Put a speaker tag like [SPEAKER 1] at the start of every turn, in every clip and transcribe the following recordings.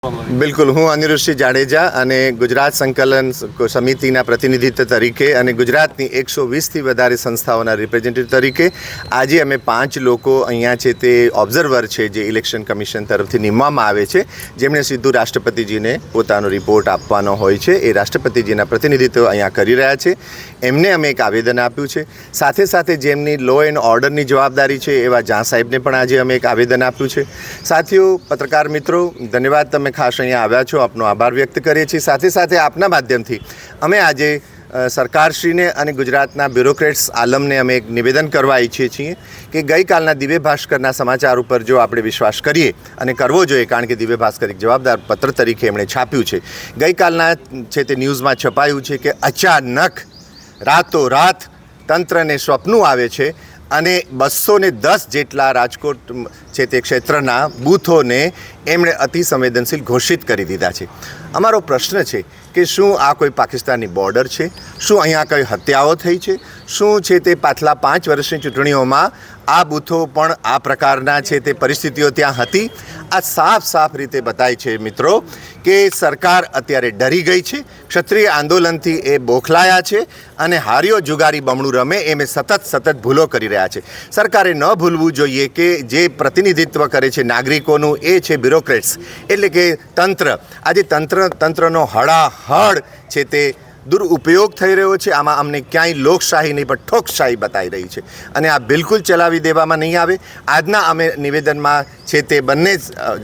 [SPEAKER 1] બિલકુલ, હું અનિરુદ્ધસિંહ જાડેજા અને ગુજરાત સંકલન સમિતિના પ્રતિનિધિત્વ તરીકે અને ગુજરાતની 120થી વધારે સંસ્થાઓના રિપ્રેઝેન્ટેટિવ તરીકે આજે અમે 5 લોકો અહીંયા છે તે ઓબ્ઝર્વર છે જે ઇલેક્શન કમિશન તરફથી નિમવામાં આવે છે, જેમણે સીધું રાષ્ટ્રપતિજીને પોતાનો રિપોર્ટ આપવાનો હોય છે. એ રાષ્ટ્રપતિજીના પ્રતિનિધિત્વ અહીંયા કરી રહ્યા છે. એમને અમે એક આવેદન આપ્યું છે. સાથે સાથે જેમની લો એન્ડ ઓર્ડરની જવાબદારી છે એવા ઝા સાહેબને પણ આજે અમે એક આવેદન આપ્યું છે. સાથીઓ, પત્રકાર મિત્રો, ધન્યવાદ, તમે ખાસ અહીંયા આવ્યા છો, આપનો આભાર વ્યક્ત કરીએ છીએ. સાથે સાથે આપના માધ્યમથી અમે આજે સરકારશ્રીને અને ગુજરાતના બ્યુરોક્રેટ્સ આલમને અમે એક નિવેદન કરવા ઈચ્છીએ છીએ કે ગઈકાલના દિવ્ય ભાસ્કરના સમાચાર ઉપર જો આપણે વિશ્વાસ કરીએ, અને કરવો જોઈએ, કારણ કે દિવ્ય ભાસ્કર એક જવાબદાર પત્ર તરીકે એમણે છાપ્યું છે. ગઈકાલના છે તે ન્યૂઝમાં છપાયું છે કે અચાનક રાતોરાત તંત્રને સ્વપ્નું આવે છે અને 210 જેટલા રાજકોટ છે તે ક્ષેત્રના બૂથોને એમણે અતિ સંવેદનશીલ ઘોષિત કરી દીધા છે. અમારો પ્રશ્ન છે કે શું આ કોઈ પાકિસ્તાનની બોર્ડર છે? શું અહીંયા કઈ હત્યાઓ થઈ છે? શું છે તે પાછલા 5 વર્ષની ચૂંટણીઓમાં આ બૂથો પણ આ પ્રકારના છે તે પરિસ્થિતિઓ ત્યાં હતી? આ સાફ રીતે બતાય છે મિત્રો કે સરકાર અત્યારે ડરી ગઈ છે. ક્ષત્રિય આંદોલનથી એ બોખલાયા છે અને હાર્યો જુગારી બમણું રમે એમ સતત ભૂલો કરી રહ્યા છે. સરકારે ન ભૂલવું જોઈએ કે જે પ્રતિનિધિત્વ કરે છે નાગરિકોનું એ છે બ્યુરોક્રેટ્સ, એટલે કે તંત્ર. આજે તંત્રનો હળાહળ છે તે દુરુપયોગ થઈ રહ્યો છે. આમાં અમને ક્યાંય લોકશાહી નહીં પણ ઠોકશાહી બતાવી રહી છે અને આ બિલકુલ ચલાવી દેવામાં નહીં આવે. આજના અમે નિવેદનમાં છે તે બંને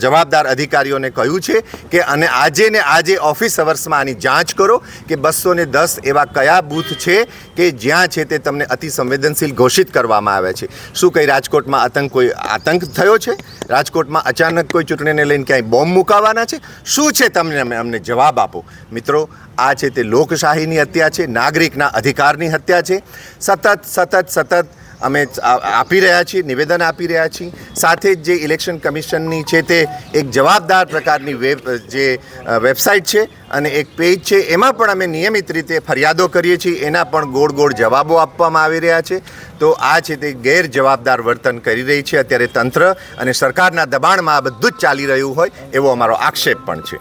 [SPEAKER 1] જવાબદાર અધિકારીઓને કહ્યું છે કે અને આજે ઓફિસ અવર્સમાં આની જાંચ કરો કે 210 એવા કયા બૂથ છે કે જ્યાં છે તે તમને અતિ સંવેદનશીલ ઘોષિત કરવામાં આવ્યા છે. શું કંઈ રાજકોટમાં કોઈ આતંક થયો છે? રાજકોટમાં અચાનક કોઈ ચૂંટણીને લઈને ક્યાંય બોમ્બ મુકાવાના છે? શું છે? અમને જવાબ આપો મિત્રો. આ છે તે લોકશાહીની હત્યા છે, નાગરિકના અધિકારની હત્યા છે. સતત અમે આપી રહ્યા છીએ, નિવેદન આપી રહ્યા છીએ. સાથે જ જે ઇલેક્શન કમિશનની છે તે એક જવાબદાર પ્રકારની વેબસાઇટ છે અને એક પેજ છે, એમાં પણ અમે નિયમિત રીતે ફરિયાદો કરીએ છીએ. એના પણ ગોળ જવાબો આપવામાં આવી રહ્યા છે. તો આ છે તે ગેરજવાબદાર વર્તન કરી રહી છે અત્યારે તંત્ર, અને સરકારના દબાણમાં આ બધું જ ચાલી રહ્યું હોય એવો અમારો આક્ષેપ પણ છે.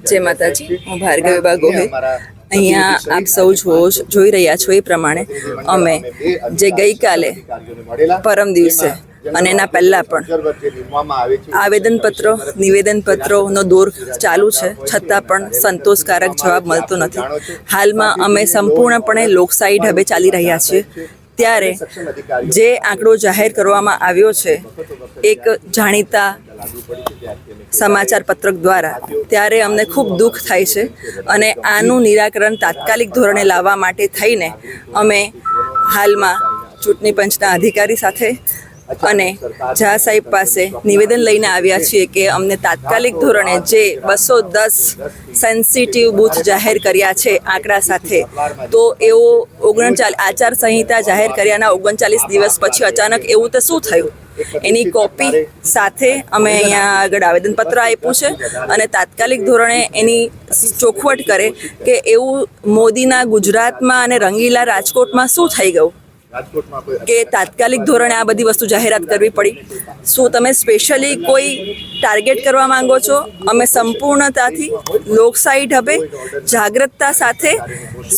[SPEAKER 2] જય માતાજી, હું ભાર્ગવી ગોહિલ. અહીંયા આપ સૌ જોઈ રહ્યા છો એ પ્રમાણે અમે જે ગઈકાલે પરમ દિવસે અને એના પહેલાં પણ નિવેદનપત્રોનો દોર ચાલુ છે, છતાં પણ સંતોષકારક જવાબ મળતો નથી. હાલમાં અમે સંપૂર્ણપણે લોકશાહી ઢબે ચાલી રહ્યા છીએ. ત્યારે જે આંકડો જાહેર કરવામાં આવ્યો છે એક જાણીતા સમાચાર પત્રક દ્વારા, ત્યારે અમને ખૂબ દુઃખ થાય છે અને આનું નિરાકરણ તાત્કાલિક ધોરણે લાવવા માટે થઈને અમે હાલમાં ચૂંટણી પંચના અધિકારી સાથે અને ઝા સાહેબ પાસે નિવેદન લઈને આવ્યા છીએ કે અમને તાત્કાલિક ધોરણે જે 210 સેન્સિટિવ બૂથ જાહેર કર્યા છે આંકડા સાથે, તો એવો 39 આચારસંહિતા જાહેર કર્યાના 39 દિવસ પછી અચાનક એવું તો શું થયું, એની કોપી સાથે અમે અહીંયા આગળ આવેદનપત્ર આપ્યું છે અને તાત્કાલિક ધોરણે એની ચોખવટ કરે કે એવું મોદીના ગુજરાતમાં અને રંગીલા રાજકોટમાં શું થઈ ગયું કે તાત્કાલિક ધોરણે આ બધી વસ્તુ જાહેરાત કરવી પડી. શું તમે સ્પેશિયલી કોઈ ટાર્ગેટ કરવા માંગો છો? અમે સંપૂર્ણતાથી લોકશાહી ઢબે જાગૃતતા સાથે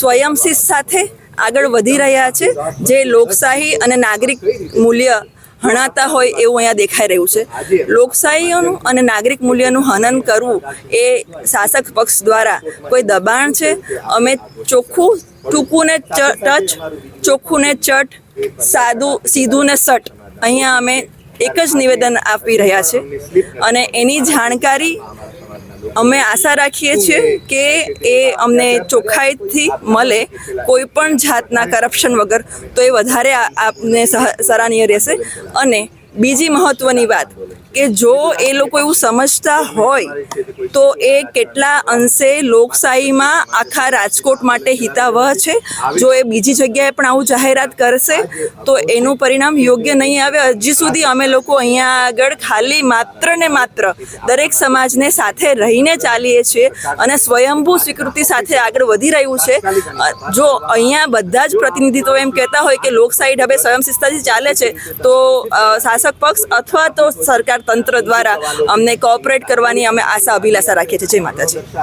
[SPEAKER 2] સ્વયંશિસ્ત સાથે આગળ વધી રહ્યા છે. જે લોકશાહી અને નાગરિક મૂલ્ય હણાતા હોય એવું અહીંયા દેખાઈ રહ્યું છે. લોકશાહીઓનું અને નાગરિક મૂલ્યનું હનન કરવું એ શાસક પક્ષ દ્વારા કોઈ દબાણ છે. અમે ચોખ્ખું, ટૂંકું ને ટચ, ચોખ્ખું ને ચટ, સીધું ને સટ, અહીંયા અમે એક જ નિવેદન આપી રહ્યા છે અને એની જાણકારી અમે આશા રાખીએ છીએ કે એ અમને ચોખ્ખાઈથી મળે, કોઈ પણ જાતના કરપ્શન વગર, તો એ વધારે આપને સરાહનીય રહેશે. અને બીજી મહત્વની વાત કે જો એ લોકો એવું સમજતા હોય તો એ કેટલા અંશે લોકશાહીમાં આખા રાજકોટ માટે હિતાવહ છે. જો એ બીજી જગ્યાએ પણ આવું જાહેરાત કરશે તો એનું પરિણામ યોગ્ય નહીં આવે. હજી સુધી અમે લોકો અહીંયા આગળ ખાલી માત્ર ને માત્ર દરેક સમાજને સાથે રહીને ચાલીએ છીએ અને સ્વયંભૂ સ્વીકૃતિ સાથે આગળ વધી રહ્યું છે. જો અહીંયા બધા જ પ્રતિનિધિત્વ એમ કહેતા હોય કે લોકશાહી ઢબે સ્વયંશિસ્તતાથી ચાલે છે, તો શાસક પક્ષ અથવા તો સરકાર તંત્ર દ્વારા અમને કોઓપરેટ કરવાની અમે આશા અભિલાષા રાખીએ છીએ. જય માતાજી.